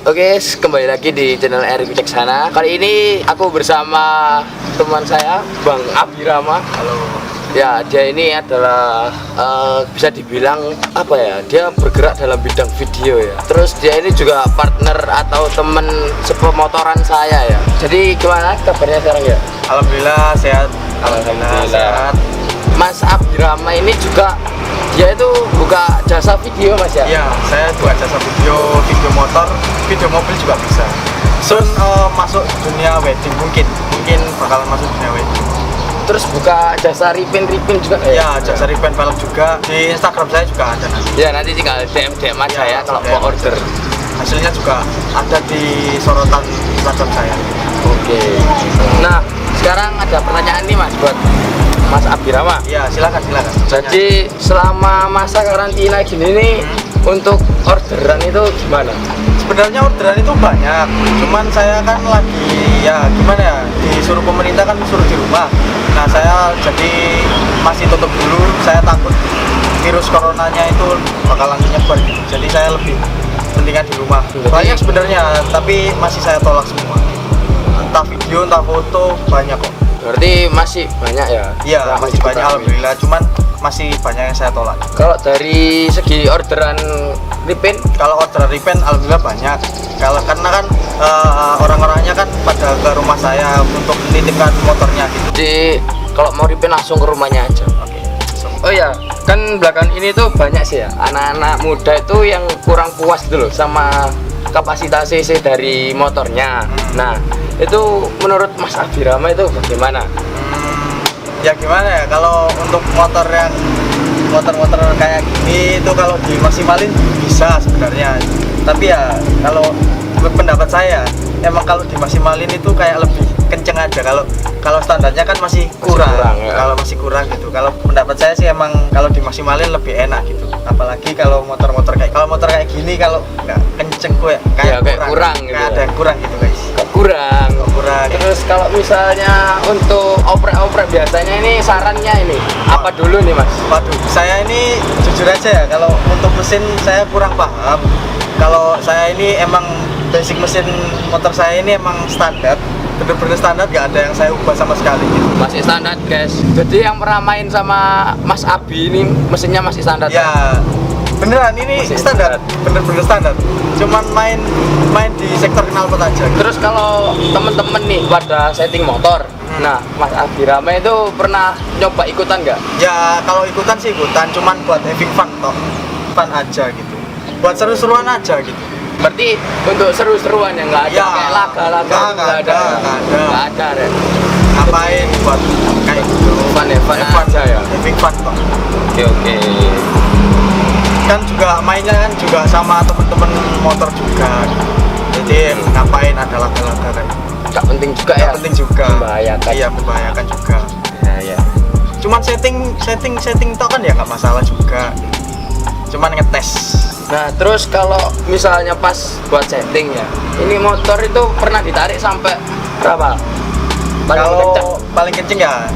Oke, kembali lagi di channel Erik Wicaksana. Kali ini aku bersama teman saya, Bang Abirama. Halo. Ya, dia ini adalah bisa dibilang apa ya? Dia bergerak dalam bidang video ya. Terus dia ini juga partner atau teman sepemotoran saya ya. Jadi gimana kabarnya sekarang ya? Alhamdulillah sehat. Alhamdulillah. Sehat. Mas Abirama ini juga dia itu buka jasa video Mas ya? Iya, saya buat jasa video motor, video mobil juga bisa. Soon masuk dunia wedding mungkin bakalan masuk dunia wedding. Terus buka jasa ripin juga Iya, jasa repaint velg juga. Di Instagram saya juga ada nanti. Ya, nanti tinggal DM aja ya kalau mau order. Hasilnya juga ada di sorotan Instagram saya. Oke. Nah, sekarang ada pertanyaan nih Mas buat Mas Abirama. Iya, silakan. Jadi selama masa karantina gini nih untuk orderan itu gimana? Sebenarnya orderan itu banyak, cuman saya kan lagi ya gimana ya, disuruh pemerintah kan suruh di rumah. Nah, saya jadi masih tutup dulu, saya takut virus coronanya itu bakalan menyebar gitu. Jadi saya lebih mendingan di rumah. Banyak sebenarnya, tapi masih saya tolak semua. Entah video, entah foto, banyak kok. Berarti masih banyak ya? Iya, masih banyak alhamdulillah, cuman masih banyak yang saya tolak. Kalau dari segi orderan ripin, Kalau orderan repaint alhamdulillah banyak. Karena kan orang-orangnya kan pada ke rumah saya untuk menitipkan motornya gitu. jadi kalau mau ripin langsung ke rumahnya aja. Oke. Oh ya, kan belakangan ini tuh banyak sih ya anak-anak muda itu yang kurang puas gitu loh sama kapasitas CC dari motornya. Nah, itu menurut Mas Abirama itu bagaimana? Ya gimana ya, kalau untuk motor kayak gini itu kalau dimaksimalin bisa sebenarnya. Tapi ya kalau pendapat saya emang kalau dimaksimalin itu kayak lebih kenceng aja. Kalau standarnya kan masih kurang ya. Kalau masih kurang gitu. Kalau pendapat saya sih emang kalau dimaksimalin lebih enak gitu. Apalagi kalau motor kayak gini kalau nggak kenceng kayak kurang gitu. Kayak ada yang kurang gitu guys. Kurang. Terus Terus kalau misalnya untuk oprek-oprek biasanya ini sarannya ini apa dulu nih Mas? waduh, saya ini jujur aja ya, kalau untuk mesin saya kurang paham. Kalau saya ini emang basic mesin motor saya ini emang standar, bener-bener standar, gak ada yang saya ubah sama sekali gitu. Masih standar guys. Jadi yang pernah main sama Mas Abi ini mesinnya masih standar. Ya beneran ini Masih standar, bener-bener standar. Cuman main di sektor knalpot aja gitu. Terus kalau temen-temen nih pada setting motor, nah Mas Abirama itu pernah nyoba ikutan nggak? Ya kalau ikutan sih ikutan, cuman buat having fun toh, fun aja gitu, buat seru-seruan aja gitu. Berarti untuk seru-seruan ya nggak ada Ya, kayak laga-laga nggak ada. ya. Ngapain buat kayak gitu, Fun aja ya. having fun toh. Oke. Kan juga mainnya kan juga sama temen-temen motor juga, jadi ngapain ada laga-laga kayak Nggak penting juga nggak ya. penting juga, Membahayakan. iya membahayakan juga. Ya. Cuman setting toh kan ya nggak masalah juga, cuman ngetes. Nah terus kalau misalnya pas buat setting ya, ini motor itu pernah ditarik sampai berapa? Kalau kencang? paling kenceng ya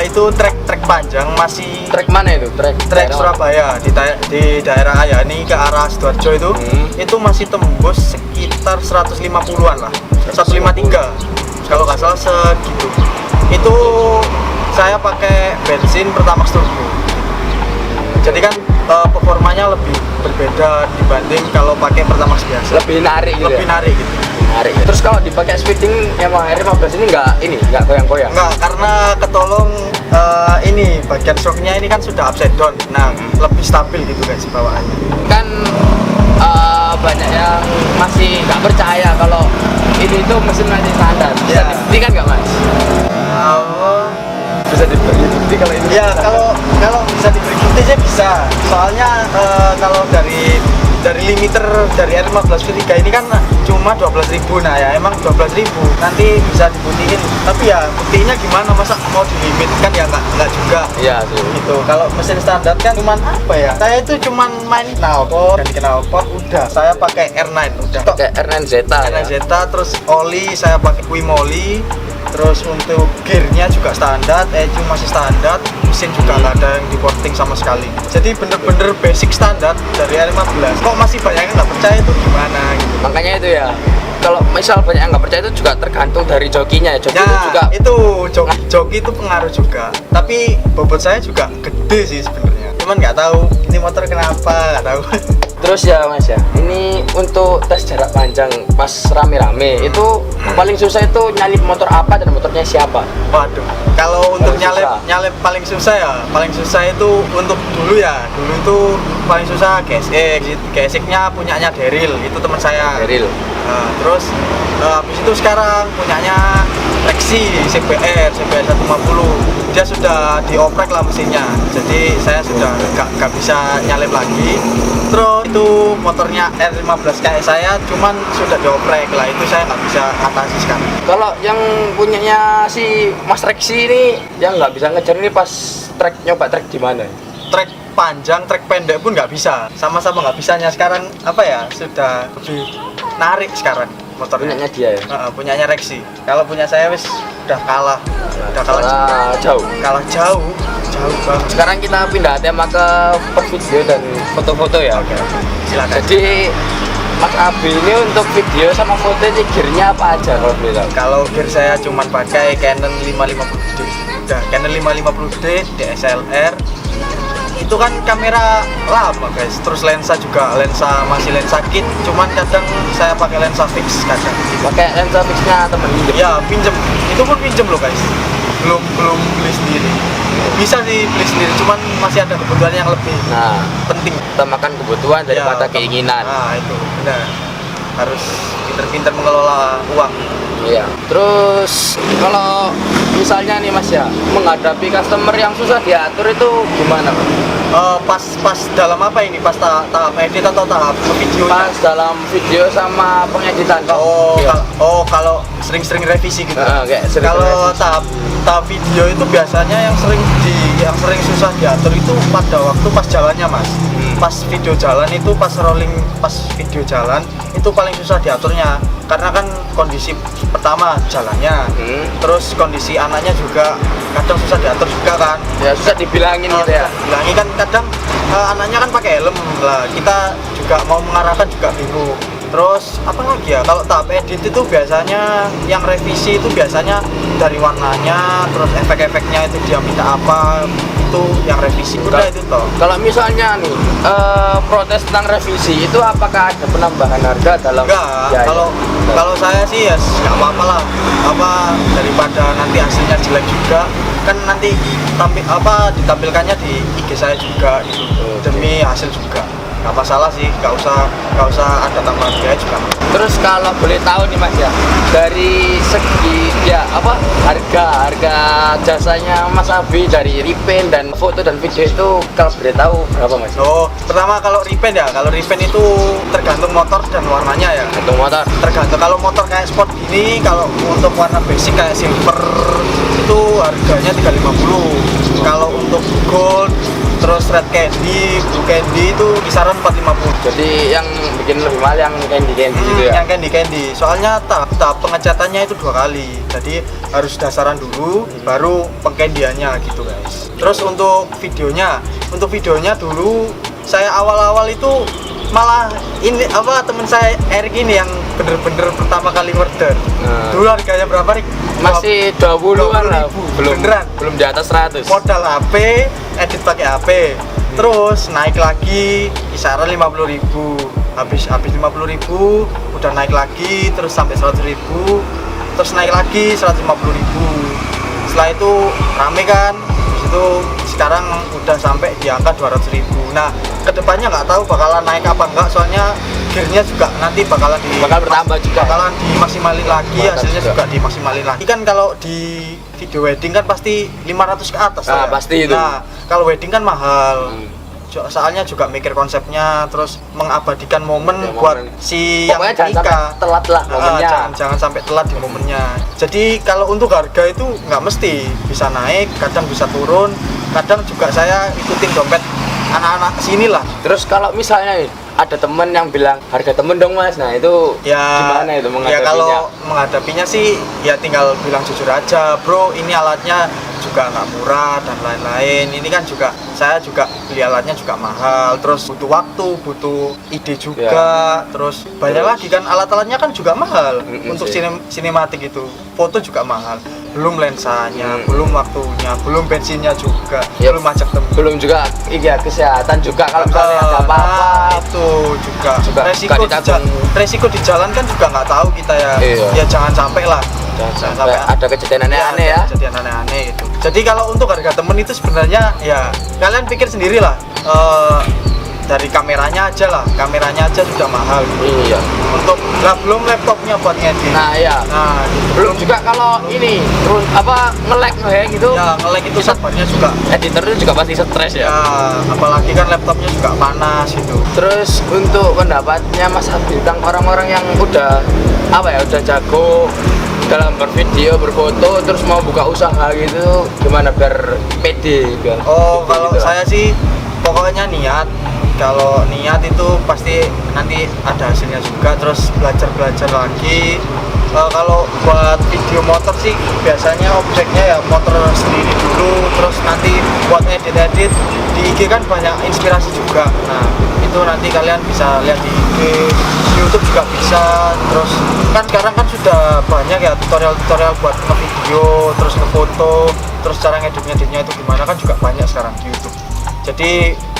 itu trek panjang, masih Trek mana itu? Trek daerah mana? Surabaya di daerah Ayani ke arah Sidoarjo itu masih tembus sekitar 150-an lah, 153 kalau nggak salah segitu. Itu saya pakai bensin Pertamax turbo, jadi kan performanya lebih berbeda dibanding kalau pakai Pertamax biasa. Lebih narik gitu. Lebih ya? narik gitu. Narik. Terus kalau dipakai speeding emang R15 ini nggak goyang-goyang. Enggak, karena ketolong ini bagian shocknya ini kan sudah upside down. Nah, lebih stabil gitu guys bawaannya. Kan banyak yang masih nggak percaya kalau ini tuh mesin masih standar. Bisa Ya. dibuktikan nggak Mas? Bisa dibukti kalau ini. Ya, kalau bisa diberi bukti sih bisa. Soalnya kalau dari limiter dari R15 V3 ini kan cuma 12.000. Nah ya emang 12.000 nanti bisa dibuktiin, tapi ya buktinya gimana, masa mau dilimit kan ya nggak juga. Iya sih. Gitu. Kalau mesin standar kan cuman apa ya, saya itu cuman main knalpot dan knalpot udah saya pakai R9 udah. Pakai R9 Zeta. R9 Zeta, terus oli saya pakai Quim oli, Terus untuk gearnya juga standar, ECU masih standar, mesin juga nggak ada yang di porting sama sekali. Jadi bener-bener basic standar dari R15. Kok masih banyak yang nggak percaya itu gimana gitu. Makanya itu ya, kalau misal banyak yang nggak percaya itu juga tergantung dari jokinya ya. Joki Ya, itu juga itu joki itu pengaruh juga. Tapi bobot saya juga gede sih sebenarnya. Cuman nggak tahu ini motor kenapa, nggak tahu. Terus ya Mas ya, ini untuk tes jarak panjang pas rame-rame itu paling susah itu nyalip motor apa dan motornya siapa? Waduh, kalau untuk Paling susah. nyalip paling susah ya, paling susah itu untuk dulu itu paling susah GSX-nya punyanya Daryl, itu teman saya. Daryl. Nah, terus habis itu sekarang punyanya Rexy CBR 150, dia sudah dioprek lah mesinnya, jadi saya sudah gak bisa nyalip lagi. Terus itu motornya R15 kayak saya, cuman sudah dioprek lah, itu saya nggak bisa atasi sekarang. Kalau yang punyanya si Mas Rexy ini yang nggak bisa ngejar ini pas nyoba trek di mana? Trek panjang, trek pendek pun nggak bisa, sama-sama nggak bisanya sekarang. Apa ya, sudah lebih narik sekarang motornya. Punyanya dia ya? Punyanya Rexy. Kalau punya saya wis udah kalah Jauh. kalah jauh banget. Sekarang kita pindah tema ke video dan foto-foto ya. Oke, silakan. Jadi Mas Abi ini untuk video sama foto ini gearnya apa aja kalau boleh tahu? Kalau gear saya cuman pakai Canon 550D. Udah Canon 550D DSLR. Itu kan kamera lama guys. Terus lensa juga masih lensa kit. Cuman kadang saya pakai lensa fix kadang. Pakai lensa fixnya temen pinjem? Ya pinjem. Itu pun pinjem loh guys. Belum beli sendiri. Bisa sih beli sendiri. Cuman masih ada kebutuhan yang lebih Nah, penting. utamakan kebutuhan daripada keinginan. Nah itu benar. Harus pinter-pinter mengelola uang. Iya. Terus kalau misalnya nih Mas ya, menghadapi customer yang susah diatur itu gimana Mas? Pas dalam apa ini? Pas tahap edit atau tahap videonya? Pas dalam video sama pengeditan. Iya. Kalau sering-sering revisi gitu. Kayak sering Kalau revisi. tahap video itu biasanya yang sering susah diatur itu pada waktu pas jalannya Mas. Pas video jalan itu pas video jalan itu paling susah diaturnya karena kan kondisi pertama jalannya, terus kondisi anaknya juga kadang susah diatur juga kan. Ya susah dibilangin gitu ya. Bilangin kan kadang anaknya kan pakai helm lah, kita juga mau mengarahkan juga bingung. Terus apa lagi ya, kalau tahap edit itu biasanya yang revisi itu biasanya dari warnanya, terus efek-efeknya itu dia minta apa, itu yang revisi. Udah itu toh. Kalau misalnya nih protes tentang revisi itu apakah ada penambahan harga dalam Enggak, biaya? kalau saya sih ya nggak apa-apa lah, daripada nanti hasilnya jelek juga kan nanti ditampilkannya di IG saya juga gitu, demi hasil juga. Nggak masalah sih, nggak usah ada tambahan biaya juga. Terus kalau boleh tahu nih Mas ya, dari segi ya harga jasanya Mas Abi dari repaint dan foto dan video itu kalau boleh tahu berapa Mas? Pertama kalau repaint itu tergantung motor dan warnanya ya. Untuk motor. Tergantung, kalau motor kayak sport gini, kalau untuk warna basic kayak silver itu harganya 350. Kalau untuk gold terus red candy, blue candy itu kisaran 450. Jadi yang bikin lebih mahal yang candy gitu ya? Yang candy. Soalnya tahap pengecatannya itu 2 kali. Jadi harus dasaran dulu, baru pengcandiannya gitu guys. Terus untuk videonya dulu saya awal-awal itu malah ini temen saya Erik ini yang bener-bener pertama kali order. Dulu harganya berapa Rik? Masih 20-an lah, beneran. belum di atas 100. Modal HP, edit pakai HP, terus naik lagi kisaran 50.000. Habis 50.000 udah naik lagi terus sampai 100.000, terus naik lagi 150.000. Setelah itu rame kan, habis itu sekarang udah sampai di angka 200.000. Nah kedepannya nggak tahu bakalan naik apa enggak, soalnya gearnya juga nanti bakal bertambah juga, bakalan dimaksimalin lagi, hasilnya juga dimaksimalin lagi kan. Kalau di video wedding kan pasti 500 ke atas lah. Pasti itu. Nah kalau wedding kan mahal. Soalnya juga mikir konsepnya, terus mengabadikan momen ya, buat si yang pokoknya jangan nikah. sampai telat lah momennya. Jangan sampai telat di momennya. Jadi kalau untuk harga itu nggak mesti, bisa naik, kadang bisa turun, kadang juga saya ikutin dompet anak-anak sini lah. Terus kalau misalnya nih ada temen yang bilang harga temen dong mas. Nah itu gimana itu menghadapinya? Ya kalau menghadapinya sih ya tinggal bilang jujur aja, bro ini alatnya juga nggak murah dan lain-lain. Ini kan juga saya juga beli alatnya juga mahal, terus butuh waktu, butuh ide juga, terus banyak lagi kan alat-alatnya kan juga mahal untuk sinematik itu, foto juga mahal, belum lensanya, belum waktunya, belum bensinnya juga, belum macet belum juga kesehatan juga kalau misalnya ada apa-apa itu juga resiko di jalan kan juga nggak tahu kita ya. Ya jangan sampai lah. Jangan sampai ada kejadian aneh-aneh ya. Kejadian aneh-aneh itu. Jadi kalau untuk harga temen itu sebenarnya ya kalian pikir sendirilah. Dari kameranya aja sudah mahal gitu. Iya. Untuk belum laptopnya buat ngedit. Nah iya. Nah gitu. Belum juga kalau ini terus nge-lag gitu. Ya nge-lag itu sabarnya juga. Editor itu juga pasti stres ya. Ya apalagi kan laptopnya juga panas gitu. Terus untuk pendapatnya Mas Abi tentang orang-orang yang udah udah jago dalam bervideo, berfoto, terus mau buka usaha gitu, gimana biar pede biar kalau gitu. Saya sih pokoknya niat. Kalau niat itu pasti nanti ada hasilnya juga, terus belajar lagi. Kalau buat video motor sih biasanya objeknya ya motor sendiri dulu, terus nanti buat edit di IG kan banyak inspirasi juga. Nah itu nanti kalian bisa lihat di IG, di YouTube juga bisa. Terus kan sekarang kan sudah banyak ya tutorial buat nge-video, terus nge-foto, terus cara ngeditnya itu gimana kan juga banyak sekarang di YouTube. Jadi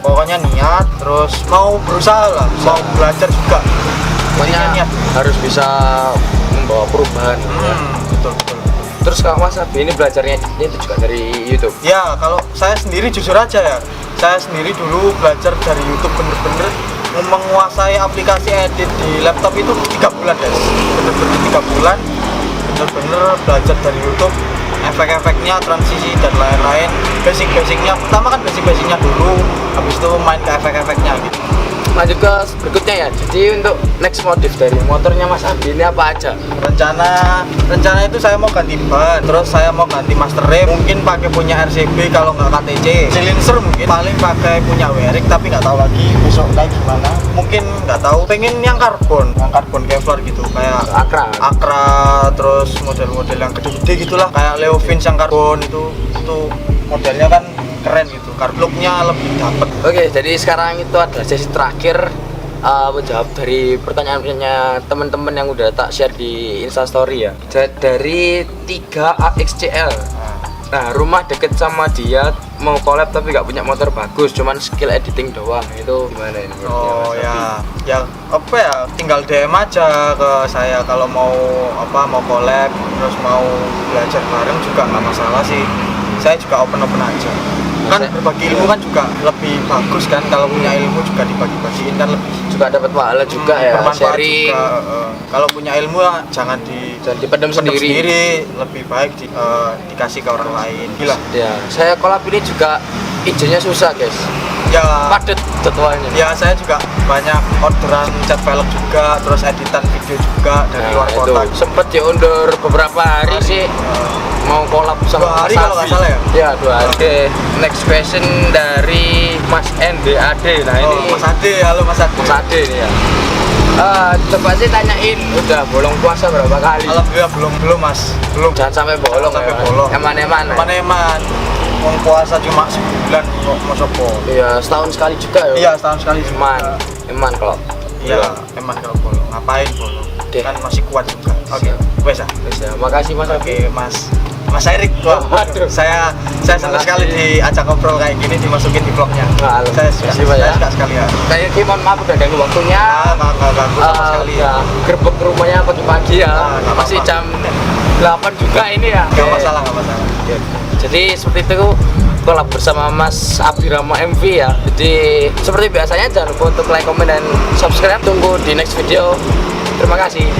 pokoknya niat, terus mau berusaha lah, mau belajar juga. Pokoknya niat harus bisa membawa perubahan. Betul. Terus kalau Mas Abi ini belajarnya itu juga dari YouTube? Ya kalau saya sendiri jujur aja ya, saya sendiri dulu belajar dari YouTube bener-bener menguasai aplikasi edit di laptop itu 3 bulan guys. Bener-bener 3 bulan, bener-bener belajar dari YouTube. Efek-efeknya, transisi dan lain-lain, basic-basicnya. Pertama kan basic-basicnya dulu, habis itu main ke efek-efeknya gitu. Lanjut ke berikutnya ya. Jadi untuk next modif dari motornya Mas Abi ini apa aja? Rencana itu saya mau ganti ban, terus saya mau ganti master rem, mungkin pakai punya RCB kalau nggak KTC. Silencer mungkin paling pakai punya WRX, tapi nggak tahu lagi besok kayak gimana. Mungkin nggak tahu. Pengen yang karbon Kevlar gitu, kayak Akra, terus model-model yang gede-gede gitulah, kayak Leo Vince yang karbon itu modelnya kan keren gitu, looknya lebih dapet. Oke, jadi sekarang itu adalah sesi terakhir menjawab dari pertanyaan-pertanyaan teman-teman yang udah tak share di Instastory ya. Dari 3AXCL. Nah, rumah deket sama dia, mau collab tapi nggak punya motor bagus, cuman skill editing doang. Itu gimana ini? Tinggal DM aja ke saya kalau mau collab, terus mau belajar bareng juga nggak masalah sih. Saya juga open aja. Kan berbagi ilmu kan juga lebih bagus kan, kalau punya ilmu juga dibagi-bagiin kan lebih juga dapat pahala juga ya, sharing juga. Kalau punya ilmu jangan dipendam sendiri, lebih baik dikasih ke orang lain. Gila ya, saya collab ini juga izinnya susah guys ya, padat jadwalnya ya. Saya juga banyak orderan cat velg juga, terus editan video juga dari luar kota. Sempet diundur beberapa hari sih. Mau collab sama 2 hari Mas kalau nggak salah ya? Ya 2 hari. Oke, next question dari Mas NDAD. Nah ini Mas Ade, halo Mas Ade. Mas Ade ini ya. Coba sih tanyain udah bolong puasa berapa kali? Alhamdulillah belum Mas, belum. Jangan sampai bolong. Eman-eman. Mau puasa cuma sebulan mau sopo. Iya, setahun sekali juga ya. Iya, setahun sekali. Eman kalau. Iya, eman kalau bolong. Ngapain bolong? Kan masih kuat juga. Oke. Wes ya. Makasih Mas. Oke, Mas Erik, waduh, saya senang sekali diajak ngobrol kayak gini, dimasukin di vlognya. Saya suka sekali ya. Kayak gimana, maaf udah ganggu waktunya. Nggak ganggu sama sekali ya. Gerbek ke rumahnya pagi-pagi ya. Masih jam 8 juga ini ya. Nggak masalah. Jadi seperti itu collab bersama Mas Abirama MV ya. Jadi seperti biasanya jangan lupa untuk like, comment, dan subscribe. Tunggu di next video. Terima kasih.